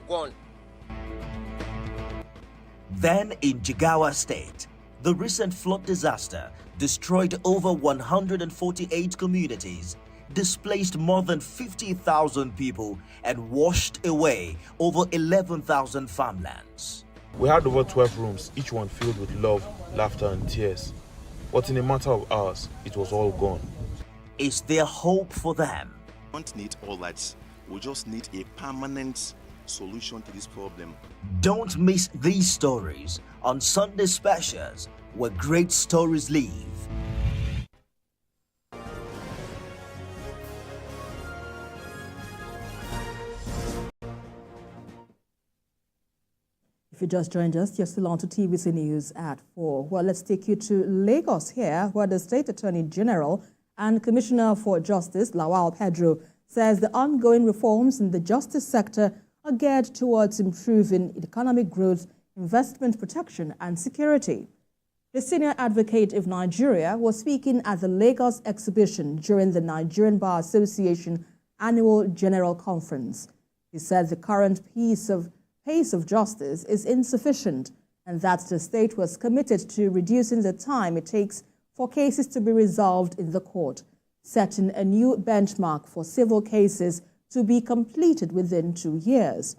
gone. Then in Jigawa State, the recent flood disaster destroyed over 148 communities, displaced more than 50,000 people, and washed away over 11,000 farmlands. We had over 12 rooms, each one filled with love, laughter, and tears. But in a matter of hours, it was all gone. Is there hope for them? We don't need all that. We just need a permanent solution to this problem. Don't miss these stories on Sunday Specials, where great stories live. If you just joined us, you're still on to TVC News at 4. Well, let's take you to Lagos here, where the State Attorney General and Commissioner for Justice, Lawal Pedro, says the ongoing reforms in the justice sector are geared towards improving economic growth, investment protection, and security. The senior advocate of Nigeria was speaking at the Lagos exhibition during the Nigerian Bar Association Annual General Conference. He said the current pace of justice is insufficient and that the state was committed to reducing the time it takes for cases to be resolved in the court, setting a new benchmark for civil cases to be completed within 2 years.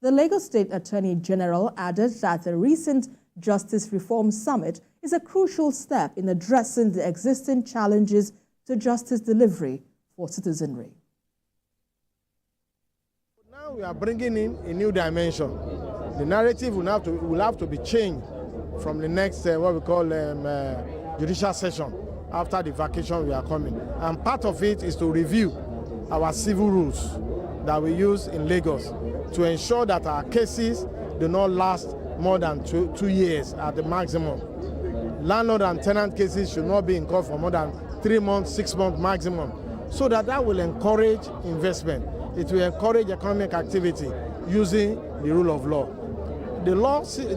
The Lagos State Attorney General added that the recent Justice Reform Summit is a crucial step in addressing the existing challenges to justice delivery for citizenry. Now we are bringing in a new dimension. The narrative will have to be changed from the next what we call judicial session after the vacation we are coming. And part of it is to review our civil rules that we use in Lagos to ensure that our cases do not last more than 2 years at the maximum. Landlord and tenant cases should not be in court for more than 3 months, 6 months maximum, so that will encourage investment. It will encourage economic activity using the rule of law.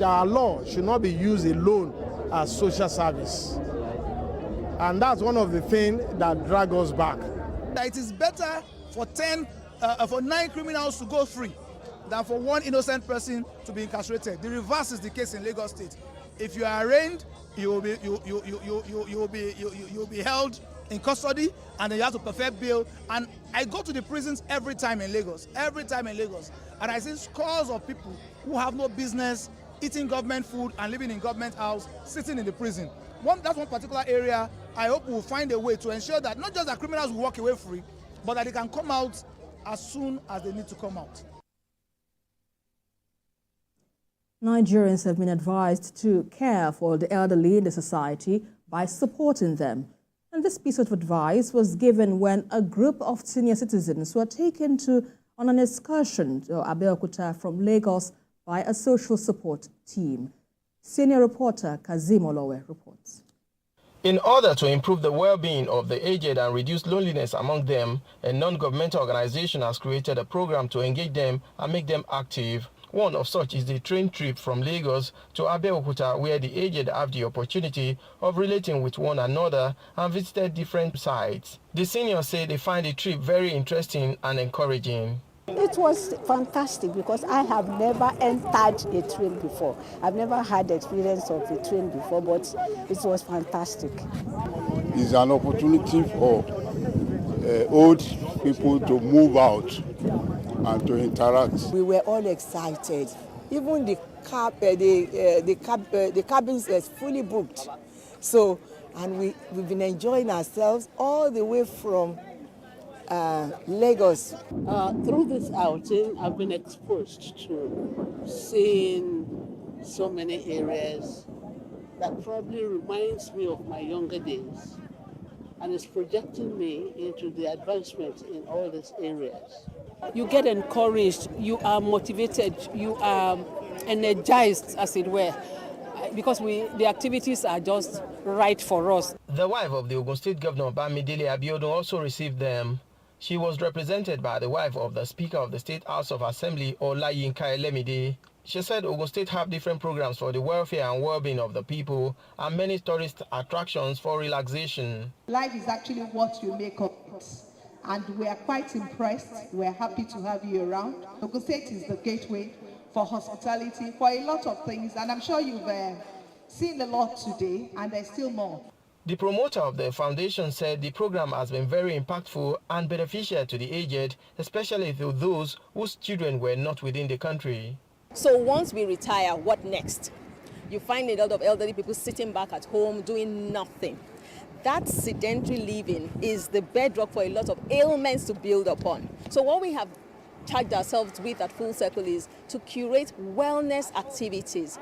Our law should not be used alone as social service. And that's one of the things that drag us back. It is better for 9 criminals to go free than for 1 innocent person to be incarcerated. The reverse is the case in Lagos State. If you are arraigned, you will be held in custody, and then you have to perfect bail. And I go to the prisons every time in Lagos, and I see scores of people who have no business eating government food and living in government house, sitting in the prison. That's one particular area. I hope we'll find a way to ensure that not just that criminals will walk away free, but that they can come out as soon as they need to come out. Nigerians have been advised to care for the elderly in the society by supporting them. And this piece of advice was given when a group of senior citizens were taken on an excursion to Abeokuta from Lagos by a social support team. Senior reporter Kazim Olowe reports. In order to improve the well-being of the aged and reduce loneliness among them, a non-governmental organization has created a program to engage them and make them active. One of such is the train trip from Lagos to Abeokuta, where the aged have the opportunity of relating with one another and visited different sites. The seniors say they find the trip very interesting and encouraging. It was fantastic because I have never entered a train before. I've never had the experience of a train before, but it was fantastic. It's an opportunity for old people to move out and to interact. We were all excited. Even the cabins were fully booked. So, and we've been enjoying ourselves all the way from Lagos. Through this outing, I've been exposed to seeing so many areas that probably reminds me of my younger days, and it's projecting me into the advancement in all these areas. You get encouraged, you are motivated, you are energized, as it were, because the activities are just right for us. The wife of the Ogun State Governor, Bamidele Abiodun, also received them. She was represented by the wife of the Speaker of the State House of Assembly, Olayinka Elemide. She said Ogun State have different programs for the welfare and well-being of the people and many tourist attractions for relaxation. Life is actually what you make of it. and we are quite impressed. We're happy to have you around. Ogun State is the gateway for hospitality, for a lot of things, and I'm sure you've seen a lot today, and there's still more. The promoter of the foundation said the program has been very impactful and beneficial to the aged, especially to those whose children were not within the country. So once we retire, what next? You find a lot of elderly people sitting back at home doing nothing. That sedentary living is the bedrock for a lot of ailments to build upon. So what we have charged ourselves with at Full Circle is to curate wellness activities.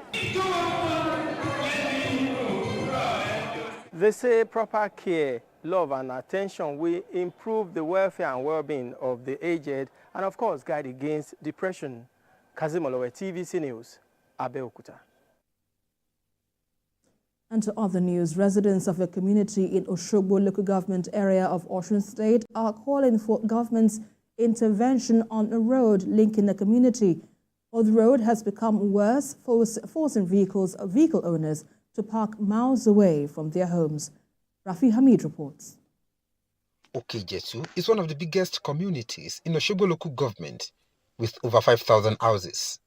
They say proper care, love and attention will improve the welfare and well-being of the aged and of course guide against depression. Kazim Olowe, TVC News, Abeokuta. And to other news, residents of a community in Osogbo local government area of Osun State are calling for government's intervention on a road linking the community. Well, the road has become worse, forcing vehicle owners to park miles away from their homes. Rafi Hamid reports. Okejetu is one of the biggest communities in Osogbo local government with over 5,000 houses.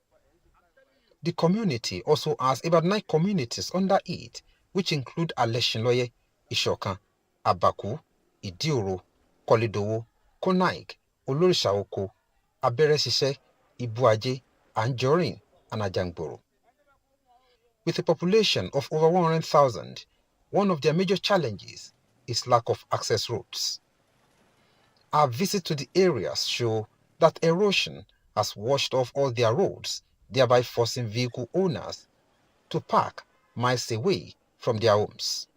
The community also has about 9 communities under it, which include Aleshinloye, Ishokan, Abaku, Idioro, Kolidowo, Konaik, Olorishaoko, Aberesise, Ibuaje, Anjorin, and Ajangboro. With a population of over 100,000, one of their major challenges is lack of access roads. Our visit to the areas show that erosion has washed off all their roads, thereby forcing vehicle owners to park miles away from their homes.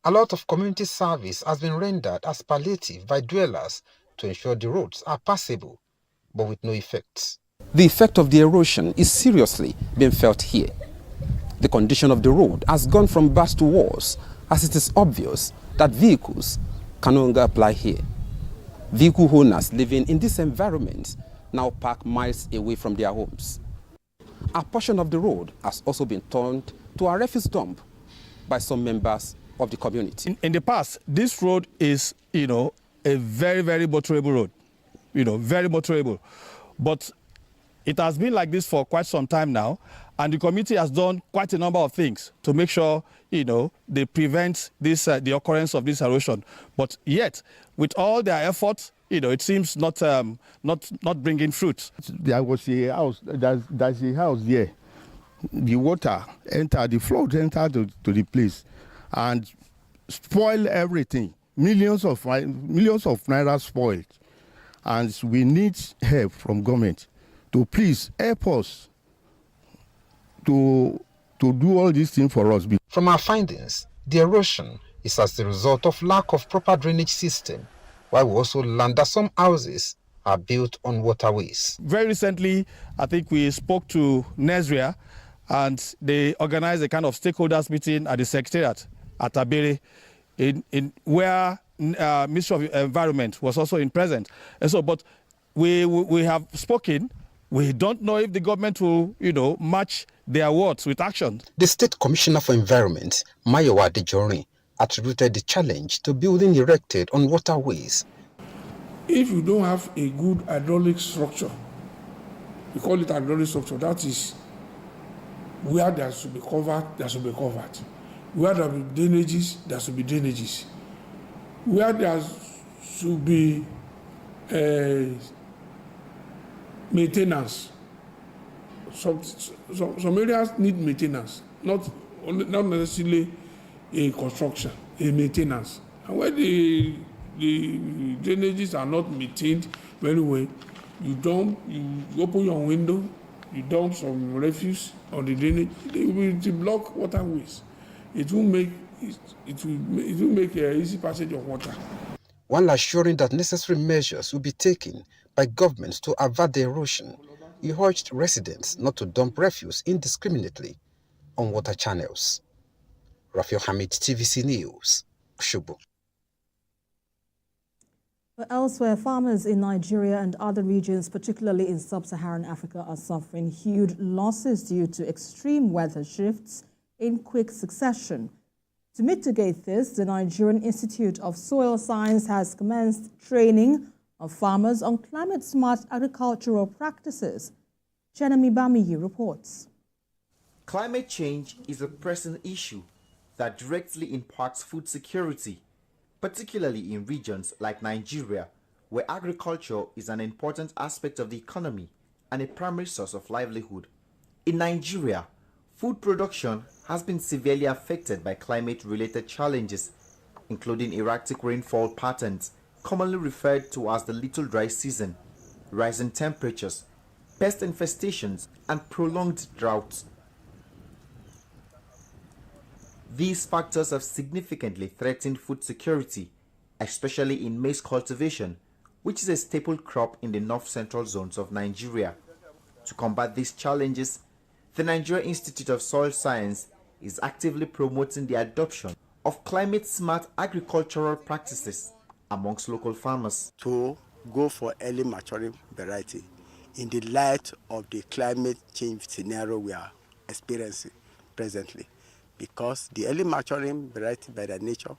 A lot of community service has been rendered as palliative by dwellers to ensure the roads are passable, but with no effect. The effect of the erosion is seriously being felt here. The condition of the road has gone from bad to worse, as it is obvious that vehicles can no longer apply here. Vehicle owners living in this environment now park miles away from their homes. A portion of the road has also been turned to a refuse dump by some members of the community. In the past, this road is, a very, very motorable road, very motorable. But it has been like this for quite some time now, and the committee has done quite a number of things to make sure, they prevent this, the occurrence of this erosion. But yet, with all their efforts, it seems not bringing fruit. There was a house, there's a house there. The water entered, the flood entered to the place and spoiled everything. Millions of naira spoiled. And we need help from government to please help us to do all these things for us. From our findings, the erosion is as a result of lack of proper drainage system, while we also learned that some houses are built on waterways. Very recently, I think we spoke to Nesria, and they organized a kind of stakeholders meeting at the Secretariat at Abere, in where Ministry of Environment was also present. And so, but we have spoken. We don't know if the government will, match their words with action. The State Commissioner for Environment, Mayowa Dejori, attributed the challenge to building erected on waterways. If you don't have a good hydraulic structure, we call it hydraulic structure, that is where there should be covered, there should be covered. Where there should be drainages, there should be drainages. Where there should be maintenance. Some areas need maintenance, not necessarily a construction, a maintenance. And when the drainages are not maintained very well, you open your window, you dump some refuse on the drainage, it will block waterways. It will make an easy passage of water. While assuring that necessary measures will be taken by governments to avert the erosion, he urged residents not to dump refuse indiscriminately on water channels. Rafi Hamid, TVC News, Osogbo. Elsewhere, farmers in Nigeria and other regions, particularly in sub-Saharan Africa, are suffering huge losses due to extreme weather shifts in quick succession. To mitigate this, the Nigerian Institute of Soil Science has commenced training of farmers on climate-smart agricultural practices. Chenami Bamiyi reports. Climate change is a pressing issue that directly impacts food security, particularly in regions like Nigeria, where agriculture is an important aspect of the economy and a primary source of livelihood. In Nigeria, food production has been severely affected by climate-related challenges, including erratic rainfall patterns, commonly referred to as the little dry season, rising temperatures, pest infestations, and prolonged droughts. These factors have significantly threatened food security, especially in maize cultivation, which is a staple crop in the north-central zones of Nigeria. To combat these challenges, the Nigeria Institute of Soil Science is actively promoting the adoption of climate-smart agricultural practices amongst local farmers. To go for early maturing variety in the light of the climate change scenario we are experiencing presently, because the early maturing variety by their nature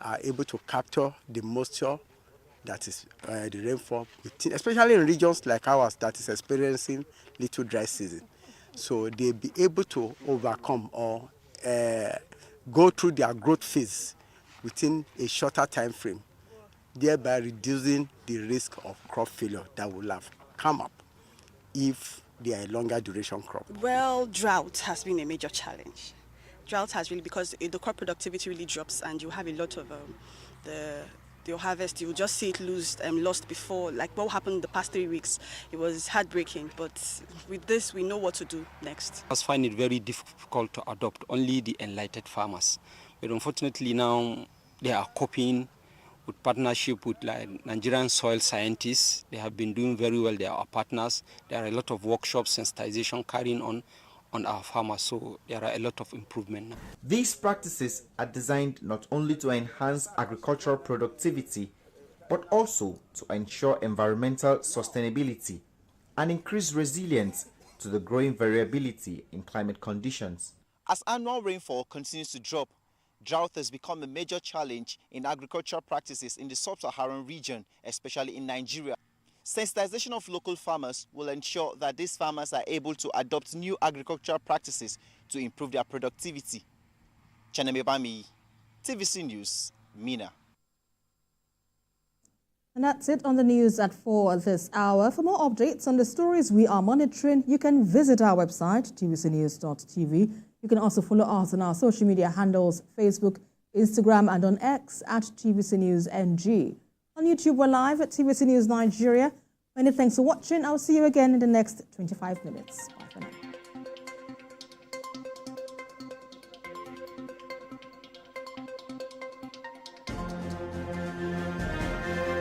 are able to capture the moisture that is the rainfall, especially in regions like ours that is experiencing little dry season. So they'll be able to overcome or go through their growth phase within a shorter time frame, thereby reducing the risk of crop failure that will have come up if they are a longer duration crop. Well, drought has been a major challenge. Drought has really, because the crop productivity really drops and you have a lot of the harvest, you just see it lost before, like what happened the past 3 weeks. It was heartbreaking, but with this, we know what to do next. I find it very difficult to adopt only the enlightened farmers. But unfortunately now, they are coping with partnership with like Nigerian soil scientists. They have been doing very well. They are our partners. There are a lot of workshops, sensitization carrying on our farmers, so there are a lot of improvement now. These practices are designed not only to enhance agricultural productivity, but also to ensure environmental sustainability and increase resilience to the growing variability in climate conditions. As annual rainfall continues to drop, drought has become a major challenge in agricultural practices in the sub-Saharan region, especially in Nigeria. Sensitization of local farmers will ensure that these farmers are able to adopt new agricultural practices to improve their productivity. Chenami Bamiyi, TVC News, Mina. And that's it on the news at 4 this hour. For more updates on the stories we are monitoring, you can visit our website, tvcnews.tv. You can also follow us on our social media handles, Facebook, Instagram, and on X at TVC News NG. On YouTube, we're live at TVC News Nigeria. Many thanks for watching. I'll see you again in the next 25 minutes. Bye for now.